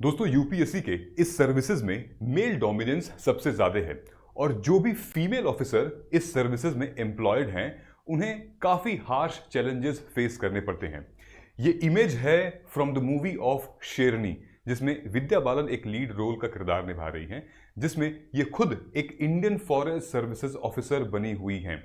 दोस्तों यूपीएससी के इस सर्विसेज में मेल डोमिनेंस सबसे ज्यादा है और जो भी फीमेल ऑफिसर इस सर्विसेज में एम्प्लॉयड हैं उन्हें काफी हार्श चैलेंजेस फेस करने पड़ते हैं। ये इमेज है फ्रॉम द मूवी ऑफ शेरनी, जिसमें विद्या बालन एक लीड रोल का किरदार निभा रही हैं, जिसमें ये खुद एक इंडियन फॉरेस्ट सर्विसेज ऑफिसर बनी हुई हैं।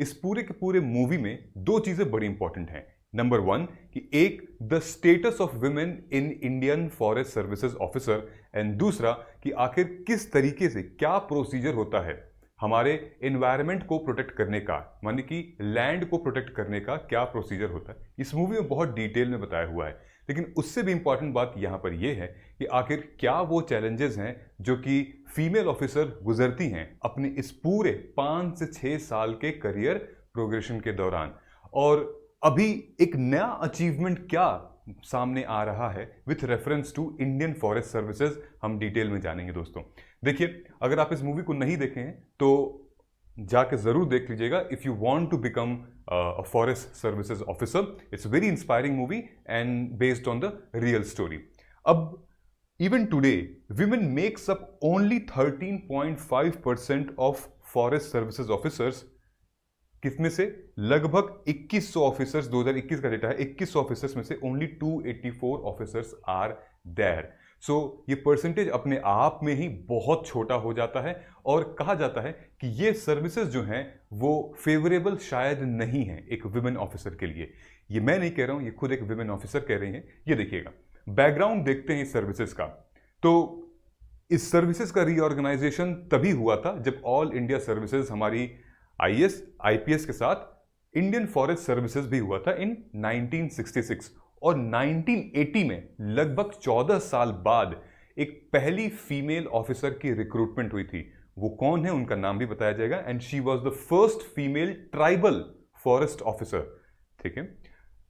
इस पूरे के पूरे मूवी में दो चीजें बड़ी इंपॉर्टेंट हैं। नंबर वन कि एक the status of women in Indian forest services officer, and दूसरा कि आखिर किस तरीके से क्या प्रोसीजर होता है हमारे एनवायरनमेंट को प्रोटेक्ट करने का, माने कि लैंड को प्रोटेक्ट करने का क्या प्रोसीजर होता है। इस मूवी में बहुत डिटेल में बताया हुआ है, लेकिन उससे भी इंपॉर्टेंट बात यहां पर यह है कि आखिर क्या वो चैलेंजेस हैं जो कि फीमेल ऑफिसर गुजरती हैं अपने इस पूरे 5 से 6 साल के करियर प्रोग्रेशन के दौरान, और अभी एक नया अचीवमेंट क्या सामने आ रहा है with reference to Indian forest services, हम डिटेल में जानेंगे। दोस्तों देखिए, अगर आप इस मूवी को नहीं देखे हैं तो जाके जरूर देख लीजिएगा if you want to become a forest services officer. It's very inspiring movie and based on the real story. अब even today women makes up only 13.5% of forest services officers. कितने से? लगभग 2100 ऑफिसर्स, 2021 का डेटा है, 2100 officers में से only 284 officers are there. ये percentage अपने आप में ही बहुत छोटा हो जाता है और कहा जाता है कि ये सर्विसेज जो हैं वो फेवरेबल शायद नहीं है एक वुमेन ऑफिसर के लिए। ये मैं नहीं कह रहा हूं, ये खुद एक वुमेन ऑफिसर कह रही हैं। ये देखिएगा, बैकग्राउंड देखते हैं इस सर्विसेज का। तो इस सर्विसेज का रीऑर्गेनाइजेशन तभी हुआ था जब ऑल इंडिया सर्विसेज हमारी आईएएस आईपीएस के साथ इंडियन फॉरेस्ट सर्विसेज भी हुआ था इन 1966, और 1980 में लगभग 14 साल बाद एक पहली फीमेल ऑफिसर की रिक्रूटमेंट हुई थी। वो कौन है उनका नाम भी बताया जाएगा, and she was the first female tribal forest officer. ठीक है,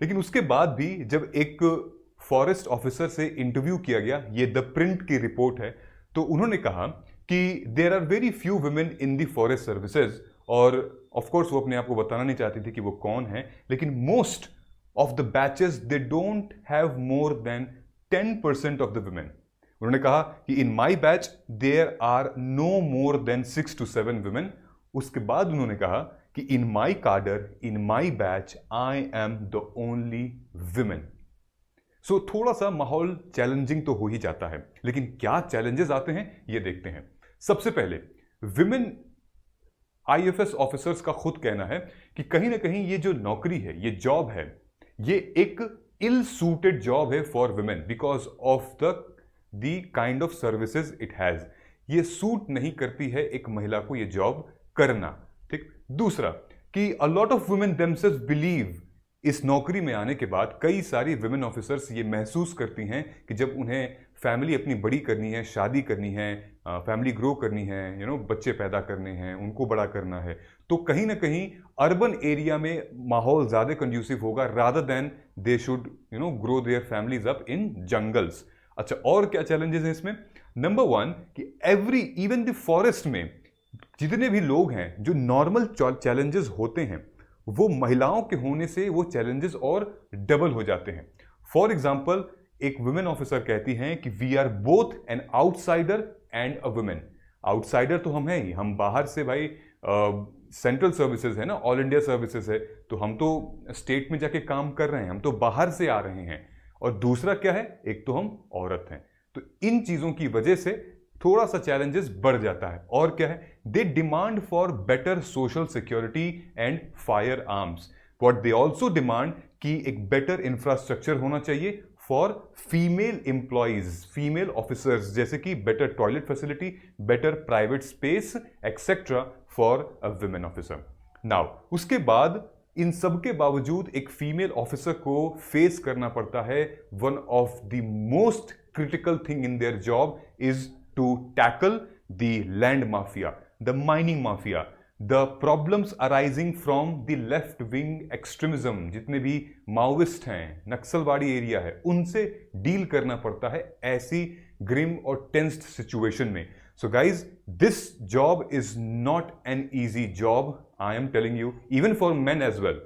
लेकिन उसके बाद भी जब एक फॉरेस्ट ऑफिसर से इंटरव्यू किया गया, ये द प्रिंट की रिपोर्ट है, तो उन्होंने कहा कि there are very few women in the forest services, और ऑफ कोर्स वो अपने आप को बताना नहीं चाहती थी कि वो कौन है, लेकिन most of the batches they don't have more than 10% of the women. उन्होंने कहा कि in my batch there are no more than 6 to 7 women. उसके बाद उन्होंने कहा कि in my cadre, in my batch I am the only women. थोड़ा सा माहौल चैलेंजिंग तो हो ही जाता है, लेकिन क्या चैलेंजेस आते हैं ये देखते हैं। सबसे पहले विमेन आईएफएस ऑफिसर्स का खुद कहना है कि कहीं ना कहीं ये जो नौकरी है, ये जॉब है, ये एक इल सूटेड जॉब है for women because of the kind of services it has. ये सूट नहीं करती है एक महिला को ये जॉब करना। ठीक, दूसरा कि a lot of women themselves believe, इस नौकरी में आने के बाद कई सारी विमेन ऑफिसर्स ये महसूस करती हैं कि जब उन्हें फैमिली अपनी बड़ी करनी है, शादी करनी है, फैमिली ग्रो करनी है, बच्चे पैदा करने हैं, उनको बड़ा करना है, तो कहीं ना कहीं अर्बन एरिया में माहौल ज़्यादा कंड्यूसिव होगा rather than they should grow their families up in jungles. अच्छा, और क्या चैलेंजेस हैं इसमें? नंबर वन कि इवन द फॉरेस्ट में जितने भी लोग हैं, जो नॉर्मल चैलेंजेस होते हैं, वो महिलाओं के होने से वो चैलेंजेस और डबल हो जाते हैं। फॉर एग्जाम्पल, एक वुमेन ऑफिसर कहती हैं कि we are both an outsider and a women. Outsider तो हम हैं ही, हम बाहर से, भाई सेंट्रल सर्विसेज है ना, ऑल इंडिया सर्विसेज है, तो हम तो स्टेट में जाके काम कर रहे हैं, हम तो बाहर से आ रहे हैं। और दूसरा क्या है, एक तो हम औरत हैं। तो इन चीजों की वजह से थोड़ा सा चैलेंजेस बढ़ जाता है। और क्या है, they demand for better social security and fire arms. What they also demand कि एक बेटर इंफ्रास्ट्रक्चर होना चाहिए for female employees, female officers, जैसे कि better toilet facility, better private space etcetera for a women officer. Now उसके बाद इन सब के बावजूद एक फीमेल ऑफिसर को फेस करना पड़ता है one of the most critical thing in their job is to tackle the land mafia, the mining mafia, the problems arising from the left wing extremism। जितने भी माओविस्ट हैं, नक्सलवाड़ी एरिया है, उनसे deal करना पड़ता है ऐसी ग्रिम और टेंस्ड सिचुएशन में। So guys, this job is not an easy job, I am telling you, even for men as well.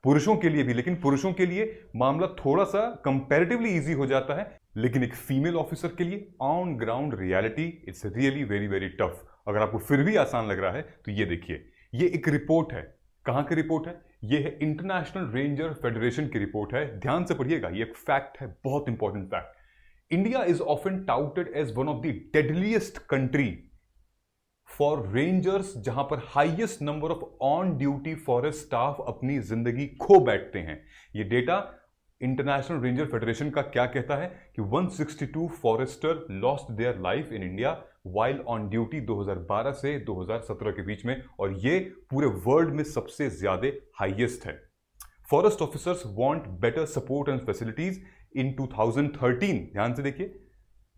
पुरुषों के लिए भी, लेकिन पुरुषों के लिए मामला थोड़ा सा कंपैरेटिवली इजी हो जाता है लेकिन एक फीमेल ऑफिसर के लिए on ground reality it's really very very tough. अगर आपको फिर भी आसान लग रहा है तो ये देखिए, ये एक रिपोर्ट है। कहां की रिपोर्ट है? ये है इंटरनेशनल रेंजर फेडरेशन की रिपोर्ट है। ध्यान से पढ़िएगा, ये एक फैक्ट है, बहुत important fact. India is often touted as one of the deadliest country for rangers, जहां पर highest number of on duty forest staff अपनी जिंदगी खो बैठते हैं। ये डेटा इंटरनेशनल रेंजर फेडरेशन का क्या कहता है कि 162 forester lost their life in India while on duty 2012 से 2017 के बीच में, और ये पूरे वर्ल्ड में सबसे ज्यादा हाईएस्ट है। Forest officers want better support and facilities in 2013। ध्यान से देखिए,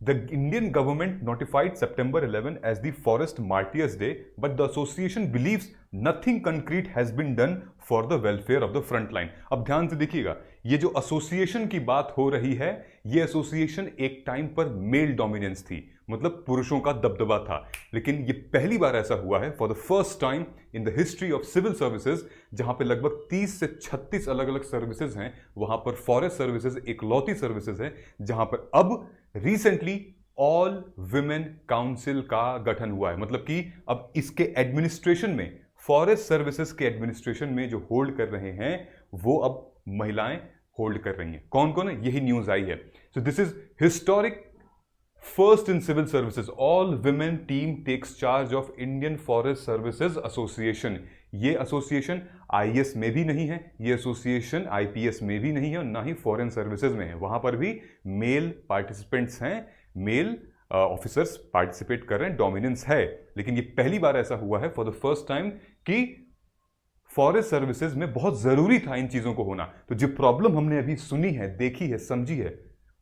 The Indian government notified September 11 as the Forest Martyrs Day, but the association believes nothing concrete has been done for the welfare of the front line. अब ध्यान से देखिएगा, ये जो association की बात हो रही है, ये एसोसिएशन एक टाइम पर मेल डोमिनेंस थी, मतलब पुरुषों का दबदबा था। लेकिन ये पहली बार ऐसा हुआ है for the first time in the history of civil services, जहां पे लगभग 30 से 36 अलग अलग सर्विसेज हैं, वहां पर फॉरेस्ट सर्विसेज इकलौती सर्विसेज है जहां पर अब रिसेंटली ऑल विमेन काउंसिल का गठन हुआ है। मतलब कि अब इसके एडमिनिस्ट्रेशन में, फॉरेस्ट सर्विसेज के एडमिनिस्ट्रेशन में जो होल्ड कर रहे हैं वो अब महिलाएं होल्ड कर रही हैं। कौन कौन है? यही न्यूज आई है। So this is historic first in civil services, all women team takes charge of Indian forest services association. ये एसोसिएशन आईएएस में भी नहीं है, ये एसोसिएशन आईपीएस में भी नहीं है, और ना ही फॉरेन सर्विसेज में है। वहां पर भी मेल पार्टिसिपेंट्स हैं, मेल ऑफिसर्स पार्टिसिपेट कर रहे हैं, डोमिनेंस है। लेकिन ये पहली बार ऐसा हुआ है फॉर द फर्स्ट टाइम कि फॉरेस्ट सर्विसेज में बहुत जरूरी था इन चीजों को होना। तो जो प्रॉब्लम हमने अभी सुनी है, देखी है, समझी है,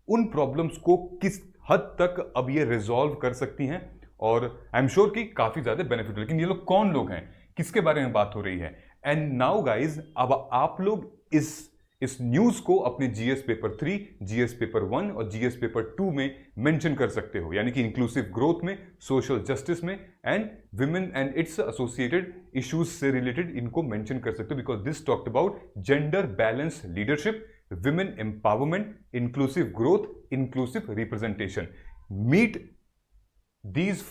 उन प्रॉब्लम्स को किस हद तक अब ये रिजॉल्व कर सकती हैं, और आई एम श्योर कि काफी ज्यादा बेनिफिट। लेकिन ये लोग कौन लोग हैं, किसके बारे में बात हो रही है? एंड नाउ गाइज, अब आप लोग इस न्यूज को अपने जीएस पेपर 3, जीएस पेपर 1 और जीएस पेपर 2 में मेंशन कर सकते हो, यानी कि इंक्लूसिव ग्रोथ में, सोशल जस्टिस में, and women and its associated issues से रिलेटेड इनको मेंशन कर सकते हो, because this talked about gender balance leadership, women empowerment, inclusive growth, inclusive representation. Meet these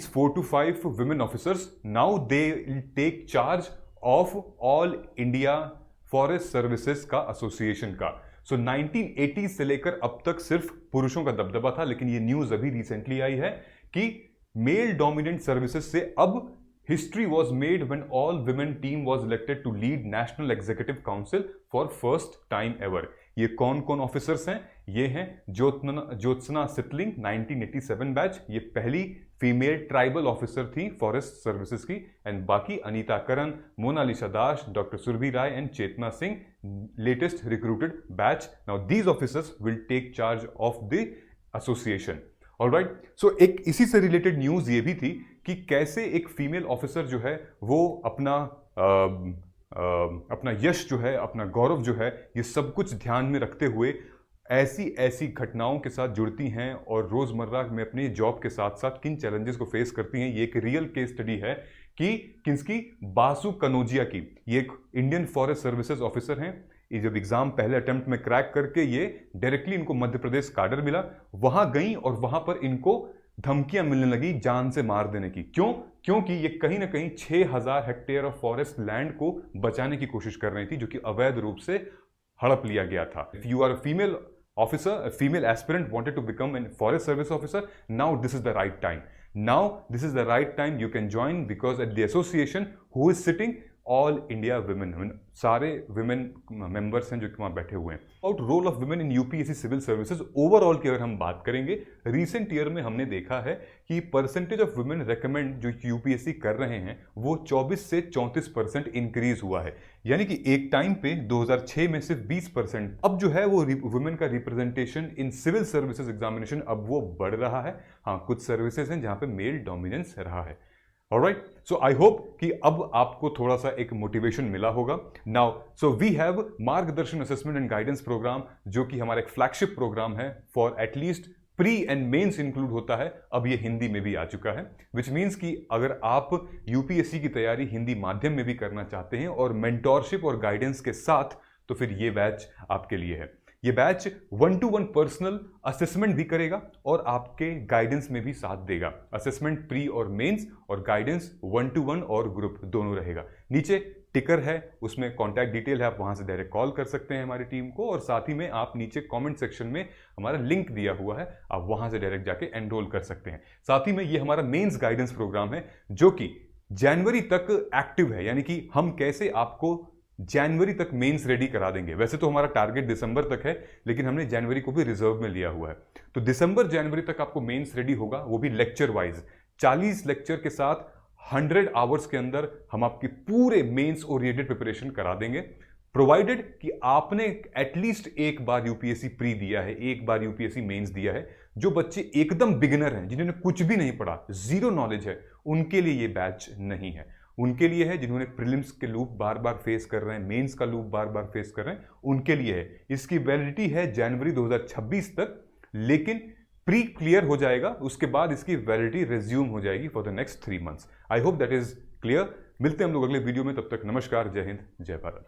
4 to 5 women officers. Now they will take charge of all India Forest Services का association का। सो 1980 से लेकर अब तक सिर्फ पुरुषों का दबदबा था, लेकिन ये न्यूज अभी रिसेंटली आई है कि मेल डोमिनेंट सर्विसेज से अब history was made when all women team was elected to lead national executive council for first time ever. ये कौन कौन ऑफिसर्स हैं? ये हैं ज्योत्सना सितलिंग 1987 बैच, ये पहली फीमेल ट्राइबल ऑफिसर थी फॉरेस्ट सर्विसेज की, एंड बाकी Anita Karan, Monalisa Das, doctor Surbhi Rai and Chetna Singh, latest recruited batch. Now these officers will take charge of the association. Alright, so एक इसी से रिलेटेड न्यूज ये भी थी कि कैसे एक फीमेल ऑफिसर जो है वो अपना यश जो है, अपना गौरव जो है, ये सब कुछ ध्यान में रखते हुए ऐसी घटनाओं के साथ जुड़ती हैं और रोजमर्रा में अपने जॉब के साथ साथ किन चैलेंजेस को फेस करती हैं। ये एक रियल केस स्टडी है कि किसकी? बासु कनौजिया की। ये एक इंडियन फॉरेस्ट सर्विसेज ऑफिसर हैं। ये जब एग्जाम पहले अटेम्प्ट में क्रैक करके ये डायरेक्टली इनको मध्य प्रदेश काडर मिला, वहां गई और वहां पर इनको धमकियां मिलने लगी जान से मार देने की। क्यों? क्योंकि ये कहीं ना कहीं 6000 हेक्टेयर ऑफ फॉरेस्ट लैंड को बचाने की कोशिश कर रही थी, जो कि अवैध रूप से हड़प लिया गया था। If you are a female officer, a female aspirant wanted to become a forest service officer, now this is the right time. Now this is the right time you can join, because at the association who is sitting all India women, सारे women members हैं जो कि वहाँ बैठे हुए हैं। About role of women in UPSC civil services overall की अगर हम बात करेंगे, recent year में हमने देखा है कि percentage of women recommend जो UPSC कर रहे हैं वो 24 से 34% इंक्रीज हुआ है। यानी कि एक टाइम पे 2006 में सिर्फ 20%, अब जो है वो वुमेन का representation in civil services examination अब वो बढ़ रहा है। हाँ, कुछ सर्विसेज हैं जहां पे मेल डोमिनेंस रहा है। ऑलराइट, सो आई होप कि अब आपको थोड़ा सा एक मोटिवेशन मिला होगा। Now so we have Margdarshan assessment and guidance program, जो कि हमारा एक फ्लैगशिप प्रोग्राम है for at least pre and mains include होता है। अब ये हिंदी में भी आ चुका है, विच मीन्स कि अगर आप यूपीएससी की तैयारी हिंदी माध्यम में भी करना चाहते हैं और मेंटोरशिप और गाइडेंस के साथ, तो फिर ये बैच आपके लिए है। ये बैच 1-to-1 पर्सनल असेसमेंट भी करेगा और आपके गाइडेंस में भी साथ देगा। असेसमेंट प्री और मेंस और गाइडेंस 1-to-1 और ग्रुप दोनों रहेगा। नीचे टिकर है, उसमें कॉन्टैक्ट डिटेल है, आप वहां से डायरेक्ट कॉल कर सकते हैं हमारी टीम को, और साथ ही में आप नीचे कमेंट सेक्शन में हमारा लिंक दिया हुआ है, आप वहां से डायरेक्ट जाके एनरोल कर सकते हैं। साथ ही में ये हमारा मेंस गाइडेंस प्रोग्राम है जो कि जनवरी तक एक्टिव है, यानी कि हम कैसे आपको जनवरी तक मेंस रेडी करा देंगे। वैसे तो हमारा टारगेट दिसंबर तक है, लेकिन हमने जनवरी को भी रिजर्व में लिया हुआ है, तो दिसंबर जनवरी तक आपको मेंस रेडी होगा, वो भी लेक्चर वाइज 40 लेक्चर के साथ 100 आवर्स के अंदर हम आपकी पूरे मेंस ओरिएंटेड प्रिपरेशन करा देंगे, प्रोवाइडेड कि आपने एटलीस्ट एक बार यूपीएससी प्री दिया है, एक बार यूपीएससी मेंस दिया है। जो बच्चे एकदम बिगिनर हैं, जिन्होंने कुछ भी नहीं पढ़ा, जीरो नॉलेज है, उनके लिए ये बैच नहीं है। उनके लिए है जिन्होंने प्रीलिम्स के लूप बार बार फेस कर रहे हैं, मेंस का लूप बार बार फेस कर रहे हैं, उनके लिए है। इसकी वैलिडिटी है जनवरी 2026 तक, लेकिन प्री क्लियर हो जाएगा, उसके बाद इसकी वैलिडिटी रिज्यूम हो जाएगी for the next 3 months. I hope that is clear. मिलते हैं हम लोग अगले वीडियो में, तब तक नमस्कार, जय हिंद, जय भारत।